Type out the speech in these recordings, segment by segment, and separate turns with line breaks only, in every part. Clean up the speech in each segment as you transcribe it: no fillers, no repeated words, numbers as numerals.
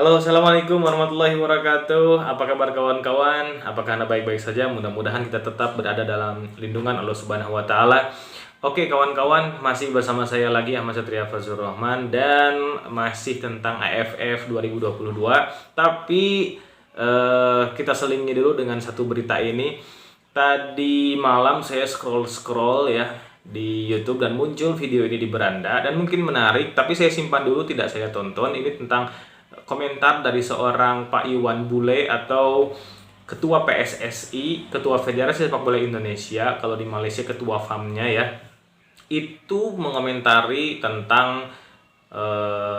Halo, assalamualaikum warahmatullahi wabarakatuh. Apa kabar kawan-kawan? Apakah Anda baik-baik saja? Mudah-mudahan kita tetap berada dalam lindungan Allah Subhanahu wa Ta'ala. Oke, kawan-kawan, masih bersama saya lagi Ahmad Satria Fazlur Rahman dan masih tentang AFF 2022. Tapi kita selingi dulu dengan satu berita ini. Tadi malam saya scroll-scroll ya di YouTube dan muncul video ini di beranda dan mungkin menarik, tapi saya simpan dulu, tidak saya tonton. Ini tentang komentar dari seorang Pak Iwan Bule atau Ketua PSSI, Ketua Federasi Sepak Bola Indonesia, kalau di Malaysia Ketua FAM-nya ya. Itu mengomentari tentang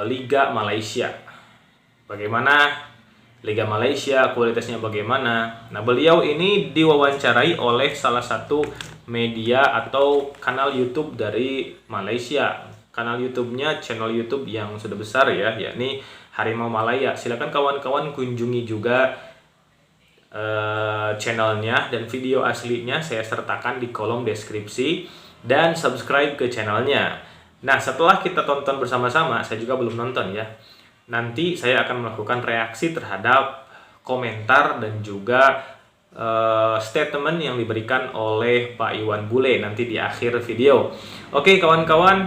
Liga Malaysia. Bagaimana Liga Malaysia, kualitasnya bagaimana. Nah, beliau ini diwawancarai oleh salah satu media atau kanal YouTube dari Malaysia. Kanal YouTube-nya channel YouTube yang sudah besar ya, yakni Harimau Malaya. Silakan kawan-kawan kunjungi juga channelnya, dan video aslinya saya sertakan di kolom deskripsi, dan subscribe ke channelnya. Nah, setelah kita tonton bersama-sama, saya juga belum nonton ya, nanti saya akan melakukan reaksi terhadap komentar dan juga statement yang diberikan oleh Pak Iwan Bule nanti di akhir video. Oke kawan-kawan,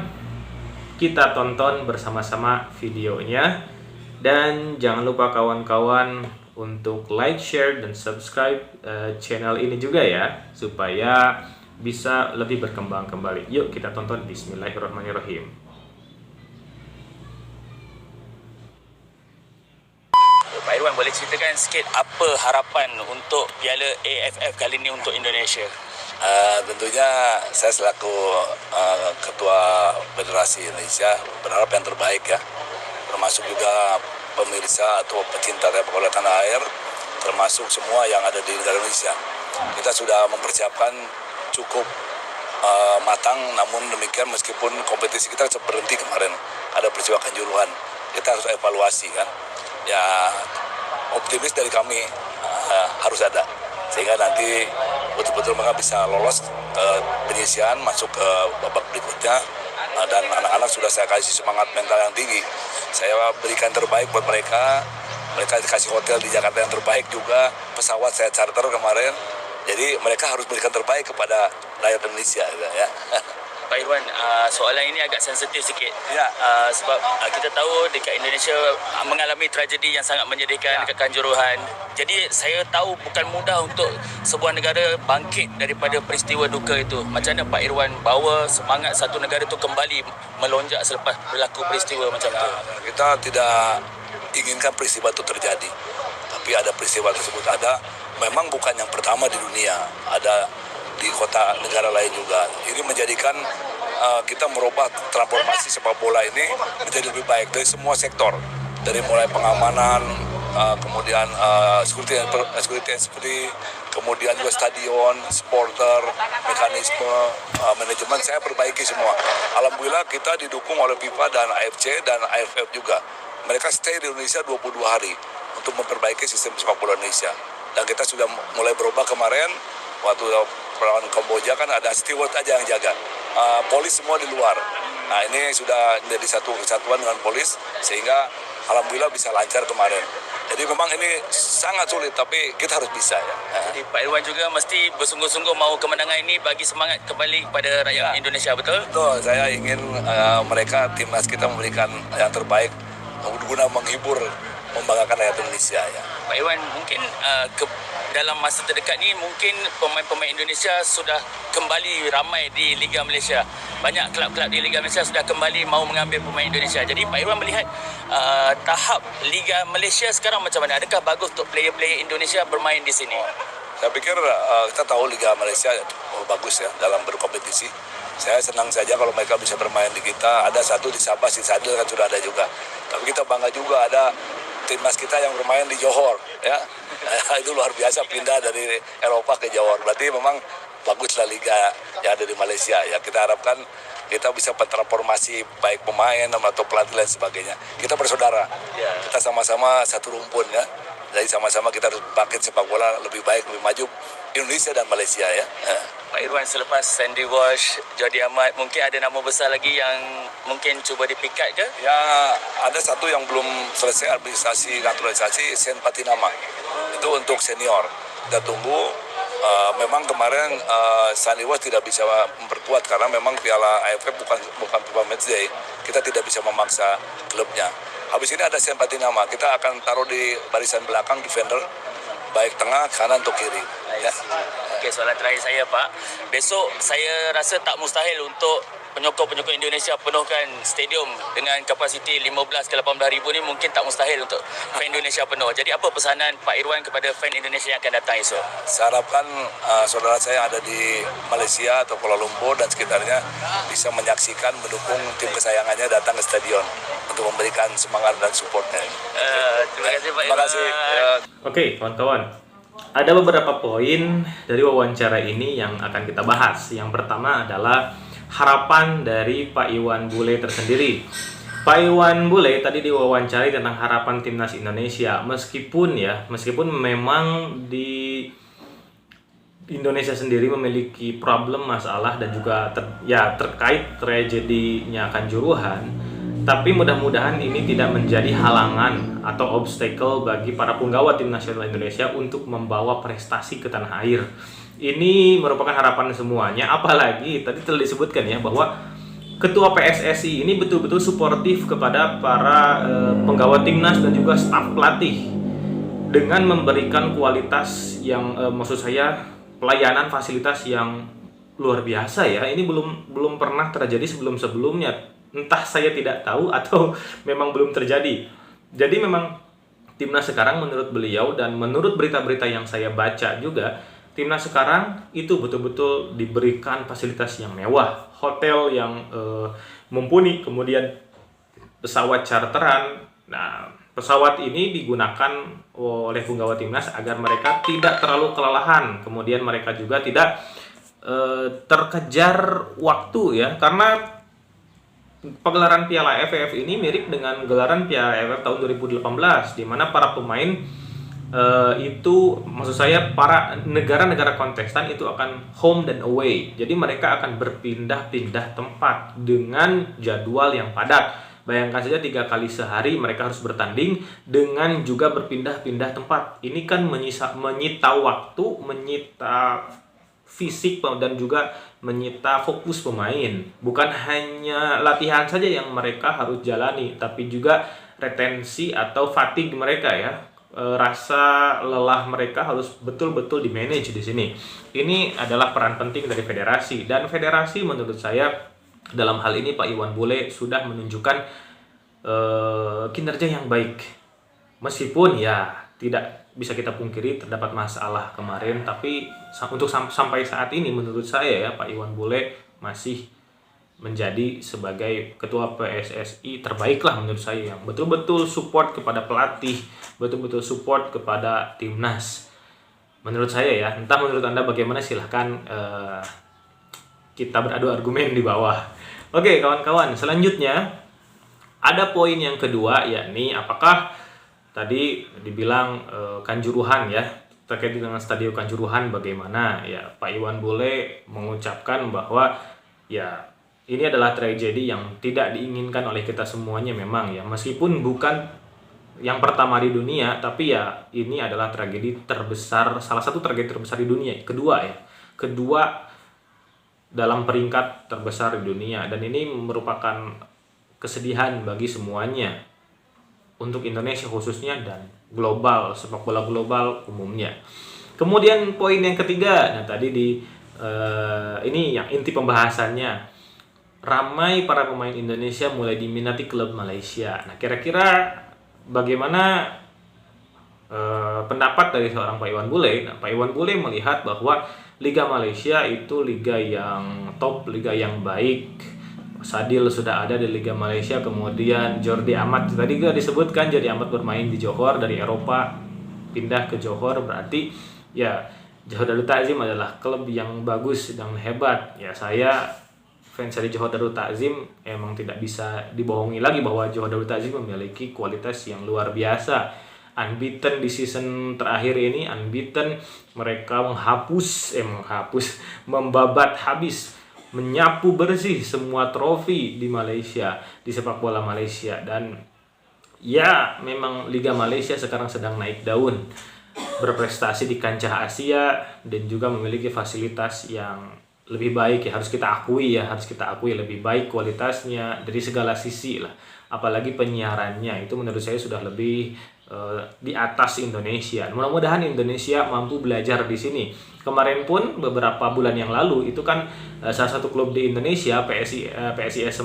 kita tonton bersama-sama videonya, dan jangan lupa kawan-kawan untuk like, share, dan subscribe channel ini juga ya, supaya bisa lebih berkembang kembali. Yuk kita tonton. Bismillahirrahmanirrahim.
Pak Irwan, boleh ceritakan sikit apa harapan untuk Piala AFF kali ini untuk Indonesia?
Tentunya saya selaku Ketua Federasi Indonesia berharap yang terbaik ya, termasuk juga pemirsa atau pecinta sepak bola tanah air, termasuk semua yang ada di negara Indonesia. Kita sudah mempersiapkan cukup matang, namun demikian meskipun kompetisi kita berhenti kemarin, ada peristiwa Kanjuruhan, kita harus evaluasi kan. Ya, optimis dari kami harus ada, sehingga nanti betul-betul mereka bisa lolos penyisian masuk ke babak berikutnya, dan anak-anak sudah saya kasih semangat mental yang tinggi. Saya berikan terbaik buat mereka dikasih hotel di Jakarta yang terbaik juga, pesawat saya charter kemarin, jadi mereka harus berikan terbaik kepada rakyat Indonesia ya.
Pak Irwan, soalan ini agak sensitif sikit.
Ya.
Sebab kita tahu dekat Indonesia mengalami tragedi yang sangat menyedihkan, kekanjuruhan. Jadi saya tahu bukan mudah untuk sebuah negara bangkit daripada peristiwa duka itu. Macam mana Pak Irwan bawa semangat satu negara itu kembali melonjak selepas berlaku peristiwa macam itu?
Kita tidak inginkan peristiwa itu terjadi, tapi ada peristiwa tersebut ada. Memang bukan yang pertama di dunia, ada di kota negara lain juga. Ini menjadikan kita merubah transformasi sepak bola ini menjadi lebih baik dari semua sektor, dari mulai pengamanan, kemudian security, kemudian juga stadion, supporter, mekanisme, manajemen saya perbaiki semua. Alhamdulillah kita didukung oleh FIFA dan AFC dan AFF juga. Mereka stay di Indonesia 22 hari untuk memperbaiki sistem sepak bola Indonesia. Dan kita sudah mulai berubah kemarin. Waktu perlawan Kamboja kan ada steward aja yang jaga, polis semua di luar. Nah, ini sudah menjadi satu kesatuan dengan polis, sehingga alhamdulillah bisa lancar kemarin. Jadi memang ini sangat sulit, tapi kita harus bisa ya.
Jadi Pak Irwan juga mesti bersungguh-sungguh mau kemenangan ini bagi semangat kembali kepada rakyat Indonesia, betul?
Betul, saya ingin mereka, timnas kita memberikan yang terbaik guna menghibur, membanggakan rakyat Indonesia ya.
Pak Irwan, mungkin dalam masa terdekat ni mungkin pemain-pemain Indonesia sudah kembali ramai di Liga Malaysia. Banyak kelab-kelab di Liga Malaysia sudah kembali mahu mengambil pemain Indonesia. Jadi Pak Irwan melihat tahap Liga Malaysia sekarang macam mana? Adakah bagus untuk player-player Indonesia bermain di sini?
Saya pikir kita tahu Liga Malaysia bagus ya dalam berkompetisi. Saya senang saja kalau mereka bisa bermain di kita. Ada satu di Sabah, di Sadil kan sudah ada juga. Tapi kita bangga juga ada timnas kita yang bermain di Johor ya. Itu luar biasa, pindah dari Eropa ke Johor. Berarti memang baguslah liga yang ada di Malaysia ya. Kita harapkan kita bisa bertransformasi baik pemain atau pelatih dan sebagainya. Kita bersaudara. Kita sama-sama satu rumpun ya. Jadi sama-sama kita harus bangkit sepak bola lebih baik, lebih maju Indonesia dan Malaysia ya.
Pak Irwan, selepas Sandy Walsh, Jordi Amat, mungkin ada nama besar lagi yang mungkin cuba dipikat ke?
Ya, ada satu yang belum selesai administrasi naturalisasi, Sen Patinama. Itu untuk senior. Kita tunggu. Memang kemarin Sandy Walsh tidak bisa memperkuat karena memang Piala AFF bukan FIFA Matchday. Kita tidak bisa memaksa klubnya. Habis ini ada Sen Patinama. Kita akan taruh di barisan belakang defender, baik tengah, kanan atau kiri. Ya.
Okey, soalan terakhir saya, Pak. Besok saya rasa tak mustahil untuk penyokong-penyokong Indonesia penuhkan stadium dengan kapasiti 15 ke 18 ribu ni, mungkin tak mustahil untuk fan Indonesia penuh. Jadi apa pesanan Pak Irwan kepada fan Indonesia yang akan datang esok?
Saya harapkan saudara saya ada di Malaysia atau Kuala Lumpur dan sekitarnya bisa menyaksikan, mendukung tim kesayangannya datang ke stadion untuk memberikan semangat dan supportnya.
Terima kasih Pak Irwan.
Terima kasih.
Oke, kawan-kawan. Ada beberapa poin dari wawancara ini yang akan kita bahas. Yang pertama adalah harapan dari Pak Iwan Bule tersendiri. Pak Iwan Bule tadi diwawancari tentang harapan timnas Indonesia. Meskipun memang di Indonesia sendiri memiliki problem, masalah dan juga terkait tragedinya Kanjuruhan. Tapi mudah-mudahan ini tidak menjadi halangan atau obstacle bagi para punggawa tim nasional Indonesia untuk membawa prestasi ke tanah air. Ini merupakan harapan semuanya, apalagi tadi telah disebutkan ya bahwa Ketua PSSI ini betul-betul suportif kepada para penggawa timnas dan juga staf pelatih dengan memberikan kualitas yang maksud saya pelayanan fasilitas yang luar biasa ya. Ini belum pernah terjadi sebelum-sebelumnya. Entah saya tidak tahu atau memang belum terjadi. Jadi memang timnas sekarang menurut beliau dan menurut berita-berita yang saya baca juga, timnas sekarang itu betul-betul diberikan fasilitas yang mewah, hotel yang mumpuni, kemudian pesawat charteran. Nah, pesawat ini digunakan oleh punggawa timnas agar mereka tidak terlalu kelelahan, kemudian mereka juga tidak terkejar waktu ya, karena pegelaran Piala AFF ini mirip dengan gelaran Piala AFF tahun 2018 di mana para pemain itu maksud saya para negara-negara kontestan itu akan home dan away. Jadi mereka akan berpindah-pindah tempat dengan jadwal yang padat. Bayangkan saja 3 kali sehari mereka harus bertanding dengan juga berpindah-pindah tempat. Ini kan menyita waktu, menyita fisik dan juga menyita fokus pemain. Bukan hanya latihan saja yang mereka harus jalani, tapi juga retensi atau fatigue mereka ya. Rasa lelah mereka harus betul-betul di-manage di sini. Ini adalah peran penting dari federasi, dan federasi menurut saya dalam hal ini Pak Iwan Bule sudah menunjukkan kinerja yang baik. Meskipun ya tidak bisa kita pungkiri terdapat masalah kemarin, tapi untuk sampai saat ini menurut saya ya Pak Iwan Bule masih menjadi sebagai ketua PSSI terbaik lah menurut saya, yang betul-betul support kepada pelatih, betul-betul support kepada timnas. Menurut saya ya, entah menurut Anda bagaimana, silahkan kita beradu argumen di bawah. Oke kawan-kawan, selanjutnya ada poin yang kedua, yakni apakah tadi dibilang Kanjuruhan ya, terkait dengan Stadion Kanjuruhan bagaimana ya. Pak Iwan Bule mengucapkan bahwa ya ini adalah tragedi yang tidak diinginkan oleh kita semuanya memang ya, meskipun bukan yang pertama di dunia, tapi ya ini adalah tragedi terbesar, salah satu tragedi terbesar di dunia, kedua dalam peringkat terbesar di dunia, dan ini merupakan kesedihan bagi semuanya, untuk Indonesia khususnya dan global, sepak bola global umumnya. Kemudian poin yang ketiga, nah tadi ini yang inti pembahasannya, ramai para pemain Indonesia mulai diminati klub Malaysia. Nah kira-kira bagaimana pendapat dari seorang Pak Iwan Bule? Nah, Pak Iwan Bule melihat bahwa Liga Malaysia itu liga yang top, liga yang baik. Sadil sudah ada di Liga Malaysia, kemudian Jordi Amat tadi juga disebutkan, Jordi Amat bermain di Johor dari Eropa pindah ke Johor, berarti ya Johor Darul Takzim adalah klub yang bagus dan hebat. Ya saya fans dari Johor Darul Takzim emang tidak bisa dibohongi lagi bahwa Johor Darul Takzim memiliki kualitas yang luar biasa. unbeaten di season terakhir ini, unbeaten. Mereka membabat habis, menyapu bersih semua trofi di Malaysia, di sepak bola Malaysia. Dan ya, memang Liga Malaysia sekarang sedang naik daun, berprestasi di kancah Asia dan juga memiliki fasilitas yang lebih baik ya, harus kita akui lebih baik kualitasnya dari segala sisi lah. Apalagi penyiarannya itu menurut saya sudah lebih di atas Indonesia. Mudah-mudahan Indonesia mampu belajar di sini. Kemarin pun beberapa bulan yang lalu itu kan salah satu klub di Indonesia, Persis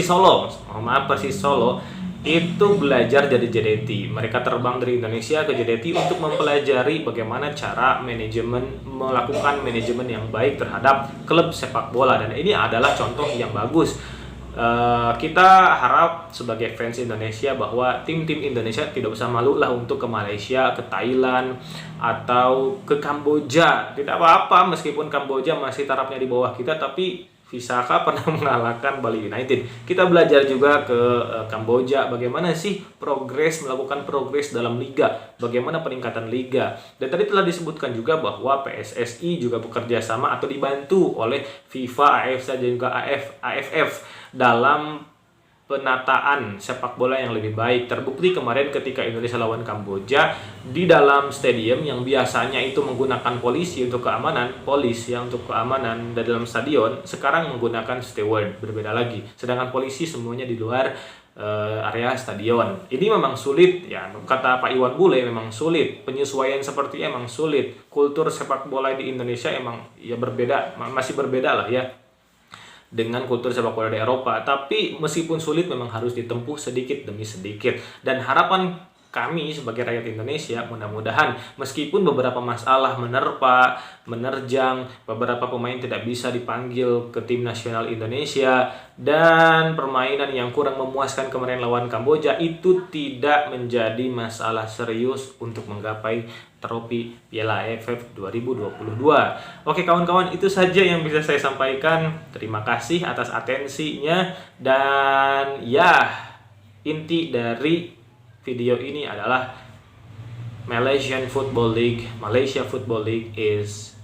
Solo itu belajar dari JDT. Mereka terbang dari Indonesia ke JDT untuk mempelajari bagaimana cara melakukan manajemen yang baik terhadap klub sepak bola, dan ini adalah contoh yang bagus. Kita harap sebagai fans Indonesia bahwa tim-tim Indonesia tidak usah malu lah untuk ke Malaysia, ke Thailand, atau ke Kamboja. Tidak apa-apa meskipun Kamboja masih tarafnya di bawah kita, tapi Visaka pernah mengalahkan Bali United. Kita belajar juga ke Kamboja bagaimana sih melakukan progres dalam liga, bagaimana peningkatan liga. Dan tadi telah disebutkan juga bahwa PSSI juga bekerja sama atau dibantu oleh FIFA, AFC dan juga AFF dalam penataan sepak bola yang lebih baik. Terbukti kemarin ketika Indonesia lawan Kamboja di dalam stadium yang biasanya itu menggunakan polisi untuk keamanan, dan dalam stadion sekarang menggunakan steward, berbeda lagi. Sedangkan polisi semuanya di luar area stadion. Ini memang sulit ya, kata Pak Iwan Bule, memang sulit. Penyesuaian seperti emang sulit. Kultur sepak bola di Indonesia emang ya masih berbeda lah ya dengan kultur sepak bola di Eropa. Tapi meskipun sulit memang harus ditempuh sedikit demi sedikit. Dan harapan kami sebagai rakyat Indonesia, mudah-mudahan meskipun beberapa masalah menerjang, beberapa pemain tidak bisa dipanggil ke tim nasional Indonesia, dan permainan yang kurang memuaskan kemarin lawan Kamboja, itu tidak menjadi masalah serius untuk menggapai trofi Piala AFF 2022. Oke kawan-kawan, itu saja yang bisa saya sampaikan. Terima kasih atas atensinya. Dan ya, inti dari video ini adalah Malaysia Football League is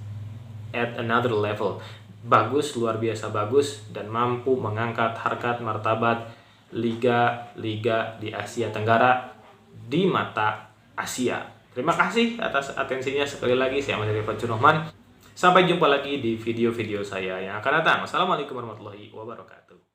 at another level. Bagus, luar biasa bagus, dan mampu mengangkat harkat martabat liga-liga di Asia Tenggara di mata Asia. Terima kasih atas atensinya. Sekali lagi, saya Ahmad Fadzur Rahman. Sampai jumpa lagi di video-video saya yang akan datang. Assalamualaikum warahmatullahi wabarakatuh.